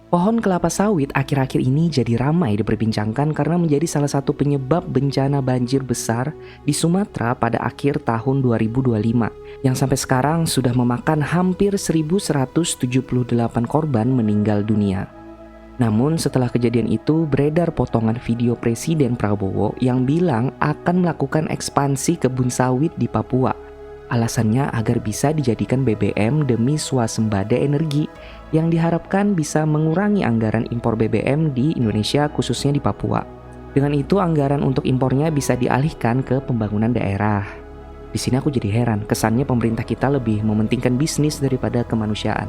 Pohon kelapa sawit akhir-akhir ini jadi ramai diperbincangkan karena menjadi salah satu penyebab bencana banjir besar di Sumatera pada akhir tahun 2025 yang sampai sekarang sudah memakan hampir 1.178 korban meninggal dunia. Namun setelah kejadian itu beredar potongan video Presiden Prabowo yang bilang akan melakukan ekspansi kebun sawit di Papua. Alasannya agar bisa dijadikan BBM demi swasembada energi yang diharapkan bisa mengurangi anggaran impor BBM di Indonesia khususnya di Papua. Dengan itu anggaran untuk impornya bisa dialihkan ke pembangunan daerah. Di sini aku jadi heran, kesannya pemerintah kita lebih mementingkan bisnis daripada kemanusiaan.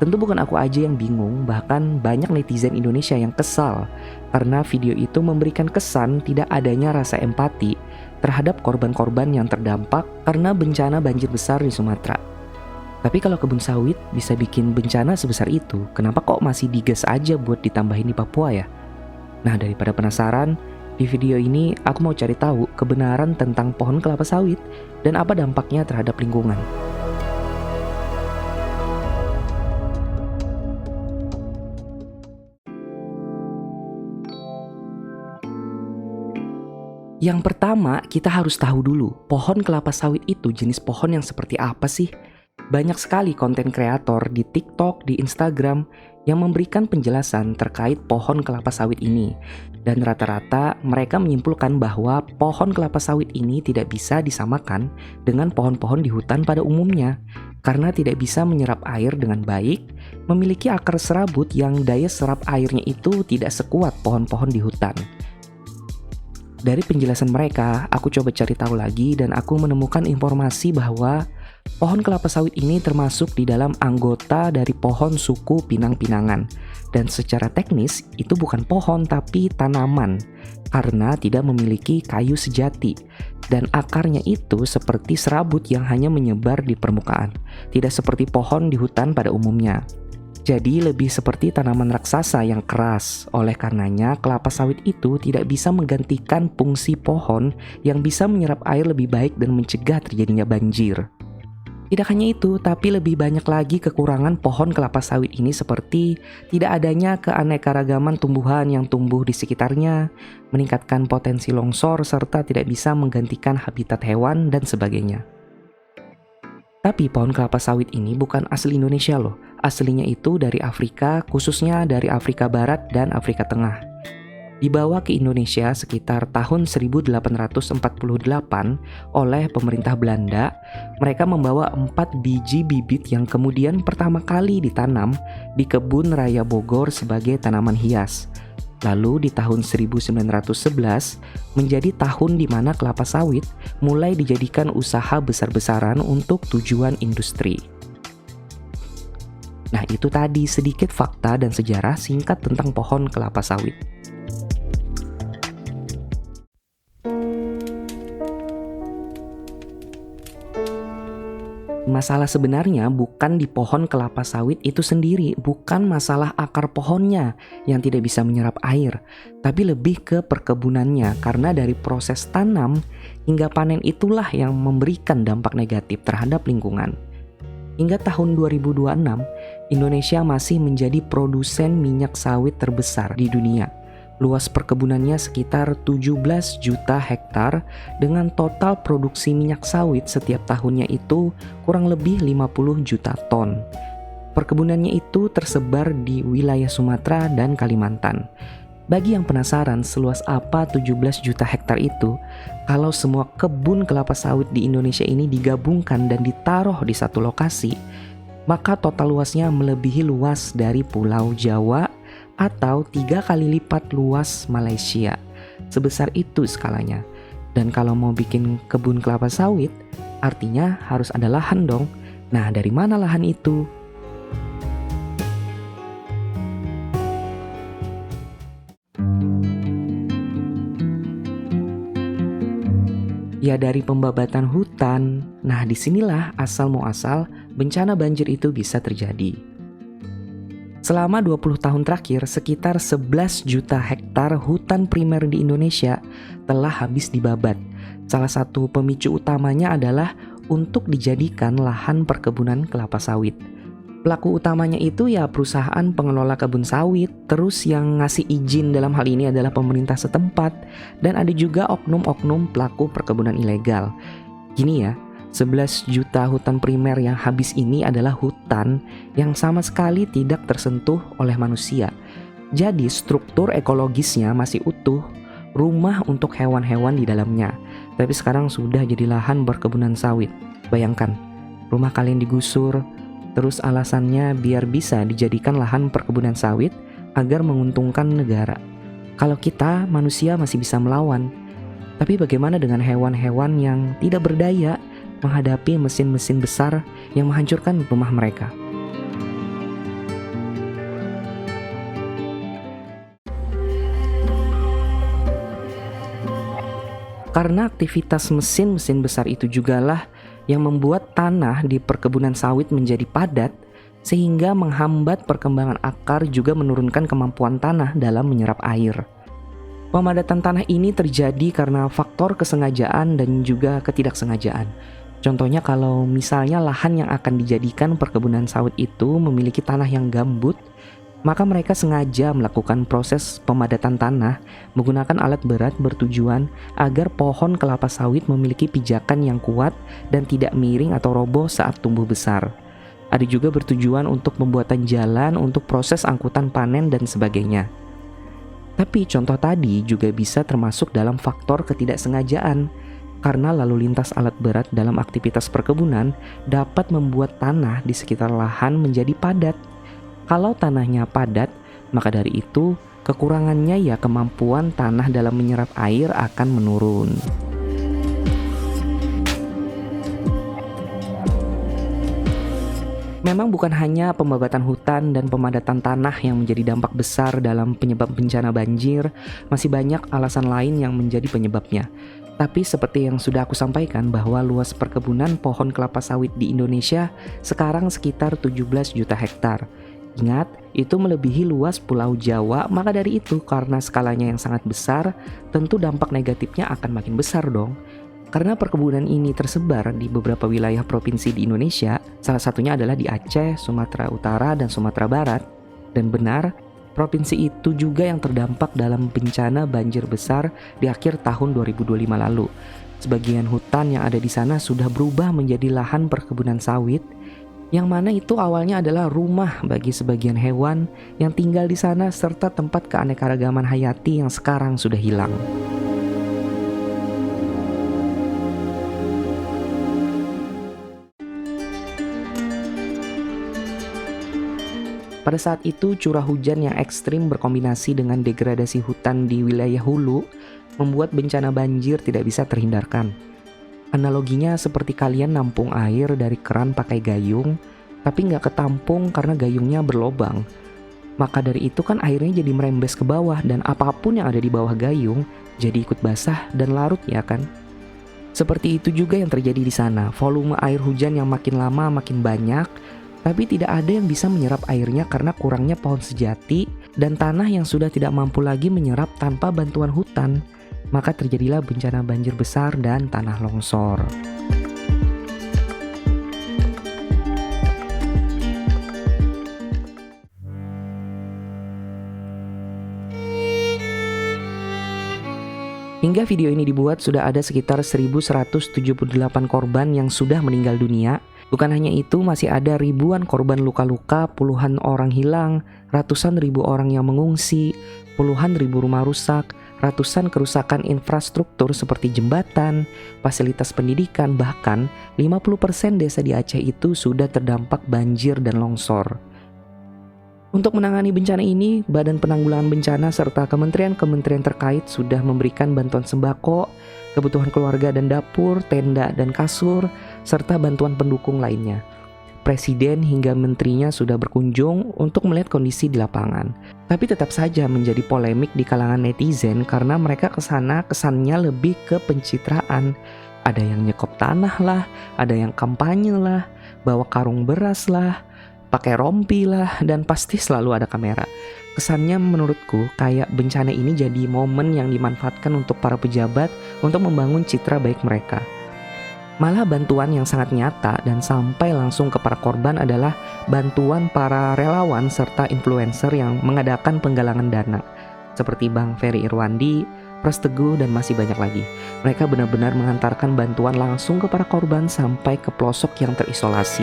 Tentu bukan aku aja yang bingung, bahkan banyak netizen Indonesia yang kesal karena video itu memberikan kesan tidak adanya rasa empati terhadap korban-korban yang terdampak karena bencana banjir besar di Sumatera. Tapi kalau kebun sawit bisa bikin bencana sebesar itu, kenapa kok masih digas aja buat ditambahin di Papua ya? Nah, daripada penasaran, di video ini aku mau cari tahu kebenaran tentang pohon kelapa sawit dan apa dampaknya terhadap lingkungan. Yang pertama, kita harus tahu dulu, pohon kelapa sawit itu jenis pohon yang seperti apa sih? Banyak sekali konten kreator di TikTok, di Instagram yang memberikan penjelasan terkait pohon kelapa sawit ini. Dan rata-rata mereka menyimpulkan bahwa pohon kelapa sawit ini tidak bisa disamakan dengan pohon-pohon di hutan pada umumnya. Karena tidak bisa menyerap air dengan baik, memiliki akar serabut yang daya serap airnya itu tidak sekuat pohon-pohon di hutan. Dari penjelasan mereka, aku coba cari tahu lagi dan aku menemukan informasi bahwa pohon kelapa sawit ini termasuk di dalam anggota dari pohon suku pinang-pinangan. Dan secara teknis, itu bukan pohon tapi tanaman karena tidak memiliki kayu sejati. Dan akarnya itu seperti serabut yang hanya menyebar di permukaan, tidak seperti pohon di hutan pada umumnya. Jadi lebih seperti tanaman raksasa yang keras. Oleh karenanya, kelapa sawit itu tidak bisa menggantikan fungsi pohon yang bisa menyerap air lebih baik dan mencegah terjadinya banjir. Tidak hanya itu, tapi lebih banyak lagi kekurangan pohon kelapa sawit ini seperti tidak adanya keanekaragaman tumbuhan yang tumbuh di sekitarnya, meningkatkan potensi longsor, serta tidak bisa menggantikan habitat hewan dan sebagainya. Tapi pohon kelapa sawit ini bukan asli Indonesia loh. Aslinya itu dari Afrika, khususnya dari Afrika Barat dan Afrika Tengah. Dibawa ke Indonesia sekitar tahun 1848 oleh pemerintah Belanda. Mereka membawa 4 biji bibit yang kemudian pertama kali ditanam di kebun raya Bogor sebagai tanaman hias. Lalu di tahun 1911 menjadi tahun di mana kelapa sawit mulai dijadikan usaha besar-besaran untuk tujuan industri. Nah, itu tadi sedikit fakta dan sejarah singkat tentang pohon kelapa sawit. Masalah sebenarnya bukan di pohon kelapa sawit itu sendiri, bukan masalah akar pohonnya yang tidak bisa menyerap air, tapi lebih ke perkebunannya karena dari proses tanam hingga panen itulah yang memberikan dampak negatif terhadap lingkungan. Hingga tahun 2026, Indonesia masih menjadi produsen minyak sawit terbesar di dunia. Luas perkebunannya sekitar 17 juta hektar dengan total produksi minyak sawit setiap tahunnya itu kurang lebih 50 juta ton. Perkebunannya itu tersebar di wilayah Sumatera dan Kalimantan. Bagi yang penasaran seluas apa 17 juta hektar itu, kalau semua kebun kelapa sawit di Indonesia ini digabungkan dan ditaruh di satu lokasi, maka total luasnya melebihi luas dari Pulau Jawa atau 3 kali lipat luas Malaysia. Sebesar itu skalanya. Dan kalau mau bikin kebun kelapa sawit, artinya harus ada lahan dong. Nah, dari mana lahan itu? Ya dari pembabatan hutan. Nah, disinilah asal muasal bencana banjir itu bisa terjadi. Selama 20 tahun terakhir, sekitar 11 juta hektar hutan primer di Indonesia telah habis dibabat. Salah satu pemicu utamanya adalah untuk dijadikan lahan perkebunan kelapa sawit. Pelaku utamanya itu ya perusahaan pengelola kebun sawit, terus yang ngasih izin dalam hal ini adalah pemerintah setempat, dan ada juga oknum-oknum pelaku perkebunan ilegal. Gini ya, 11 juta hutan primer yang habis ini adalah hutan yang sama sekali tidak tersentuh oleh manusia. Jadi struktur ekologisnya masih utuh, rumah untuk hewan-hewan di dalamnya. Tapi sekarang sudah jadi lahan perkebunan sawit. Bayangkan, rumah kalian digusur, terus alasannya biar bisa dijadikan lahan perkebunan sawit agar menguntungkan negara. Kalau kita manusia masih bisa melawan, tapi bagaimana dengan hewan-hewan yang tidak berdaya menghadapi mesin-mesin besar yang menghancurkan rumah mereka? Karena aktivitas mesin-mesin besar itu jugalah yang membuat tanah di perkebunan sawit menjadi padat, sehingga menghambat perkembangan akar juga menurunkan kemampuan tanah dalam menyerap air. Pemadatan tanah ini terjadi karena faktor kesengajaan dan juga ketidaksengajaan. Contohnya kalau misalnya lahan yang akan dijadikan perkebunan sawit itu memiliki tanah yang gambut, maka mereka sengaja melakukan proses pemadatan tanah menggunakan alat berat bertujuan agar pohon kelapa sawit memiliki pijakan yang kuat dan tidak miring atau roboh saat tumbuh besar. Ada juga bertujuan untuk pembuatan jalan untuk proses angkutan panen dan sebagainya. Tapi contoh tadi juga bisa termasuk dalam faktor ketidaksengajaan, karena lalu lintas alat berat dalam aktivitas perkebunan dapat membuat tanah di sekitar lahan menjadi padat. Kalau tanahnya padat, maka dari itu kekurangannya ya kemampuan tanah dalam menyerap air akan menurun. Memang bukan hanya pembabatan hutan dan pemadatan tanah yang menjadi dampak besar dalam penyebab bencana banjir, masih banyak alasan lain yang menjadi penyebabnya. Tapi seperti yang sudah aku sampaikan bahwa luas perkebunan pohon kelapa sawit di Indonesia sekarang sekitar 17 juta hektar. Ingat, itu melebihi luas Pulau Jawa, maka dari itu karena skalanya yang sangat besar, tentu dampak negatifnya akan makin besar dong. Karena perkebunan ini tersebar di beberapa wilayah provinsi di Indonesia, salah satunya adalah di Aceh, Sumatera Utara, dan Sumatera Barat. Dan benar, provinsi itu juga yang terdampak dalam bencana banjir besar di akhir tahun 2025 lalu. Sebagian hutan yang ada di sana sudah berubah menjadi lahan perkebunan sawit, yang mana itu awalnya adalah rumah bagi sebagian hewan yang tinggal di sana serta tempat keanekaragaman hayati yang sekarang sudah hilang. Pada saat itu curah hujan yang ekstrim berkombinasi dengan degradasi hutan di wilayah hulu membuat bencana banjir tidak bisa terhindarkan. Analoginya seperti kalian nampung air dari keran pakai gayung, tapi nggak ketampung karena gayungnya berlobang. Maka dari itu kan airnya jadi merembes ke bawah dan apapun yang ada di bawah gayung jadi ikut basah dan larut ya kan? Seperti itu juga yang terjadi di sana. Volume air hujan yang makin lama makin banyak, tapi tidak ada yang bisa menyerap airnya karena kurangnya pohon sejati dan tanah yang sudah tidak mampu lagi menyerap tanpa bantuan hutan. Maka terjadilah bencana banjir besar dan tanah longsor. Hingga video ini dibuat sudah ada sekitar 1178 korban yang sudah meninggal dunia. Bukan hanya itu, masih ada ribuan korban luka-luka, puluhan orang hilang, ratusan ribu orang yang mengungsi, puluhan ribu rumah rusak, ratusan kerusakan infrastruktur seperti jembatan, fasilitas pendidikan, bahkan 50% desa di Aceh itu sudah terdampak banjir dan longsor. Untuk menangani bencana ini, Badan Penanggulangan Bencana serta kementerian-kementerian terkait sudah memberikan bantuan sembako, kebutuhan keluarga dan dapur, tenda dan kasur, serta bantuan pendukung lainnya. Presiden hingga menterinya sudah berkunjung untuk melihat kondisi di lapangan. Tapi tetap saja menjadi polemik di kalangan netizen karena mereka kesana kesannya lebih ke pencitraan. Ada yang nyekop tanah lah, ada yang kampanye lah, bawa karung beras lah, pakai rompi lah, dan pasti selalu ada kamera. Kesannya menurutku kayak bencana ini jadi momen yang dimanfaatkan untuk para pejabat untuk membangun citra baik mereka. Malah bantuan yang sangat nyata dan sampai langsung ke para korban adalah bantuan para relawan serta influencer yang mengadakan penggalangan dana, seperti Bang Ferry Irwandi, Pras Teguh, dan masih banyak lagi. Mereka benar-benar mengantarkan bantuan langsung ke para korban sampai ke pelosok yang terisolasi.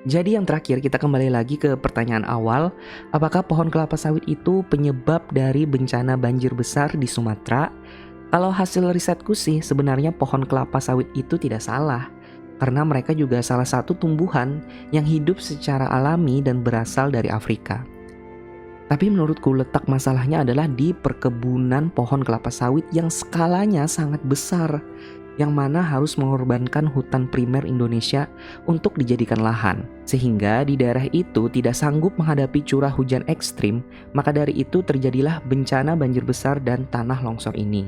Jadi yang terakhir, kita kembali lagi ke pertanyaan awal, apakah pohon kelapa sawit itu penyebab dari bencana banjir besar di Sumatera? Kalau hasil risetku sih, sebenarnya pohon kelapa sawit itu tidak salah, karena mereka juga salah satu tumbuhan yang hidup secara alami dan berasal dari Afrika. Tapi menurutku letak masalahnya adalah di perkebunan pohon kelapa sawit yang skalanya sangat besar, yang mana harus mengorbankan hutan primer Indonesia untuk dijadikan lahan. Sehingga di daerah itu tidak sanggup menghadapi curah hujan ekstrim, maka dari itu terjadilah bencana banjir besar dan tanah longsor ini.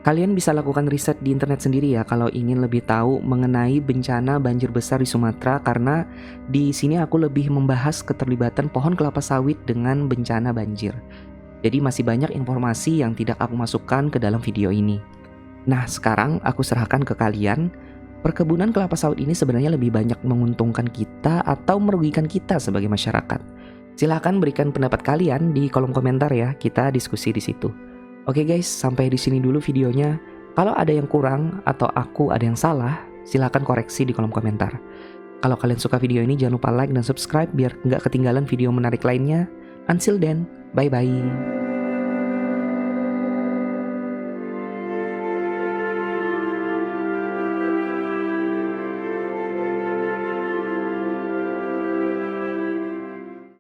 Kalian bisa lakukan riset di internet sendiri ya kalau ingin lebih tahu mengenai bencana banjir besar di Sumatera, karena di sini aku lebih membahas keterlibatan pohon kelapa sawit dengan bencana banjir. Jadi masih banyak informasi yang tidak aku masukkan ke dalam video ini. Nah, sekarang aku serahkan ke kalian, perkebunan kelapa sawit ini sebenarnya lebih banyak menguntungkan kita atau merugikan kita sebagai masyarakat? Silahkan berikan pendapat kalian di kolom komentar ya, kita diskusi di situ. Oke guys, sampai di sini dulu videonya. Kalau ada yang kurang atau aku ada yang salah, silahkan koreksi di kolom komentar. Kalau kalian suka video ini, jangan lupa like dan subscribe biar nggak ketinggalan video menarik lainnya. Until then, bye-bye.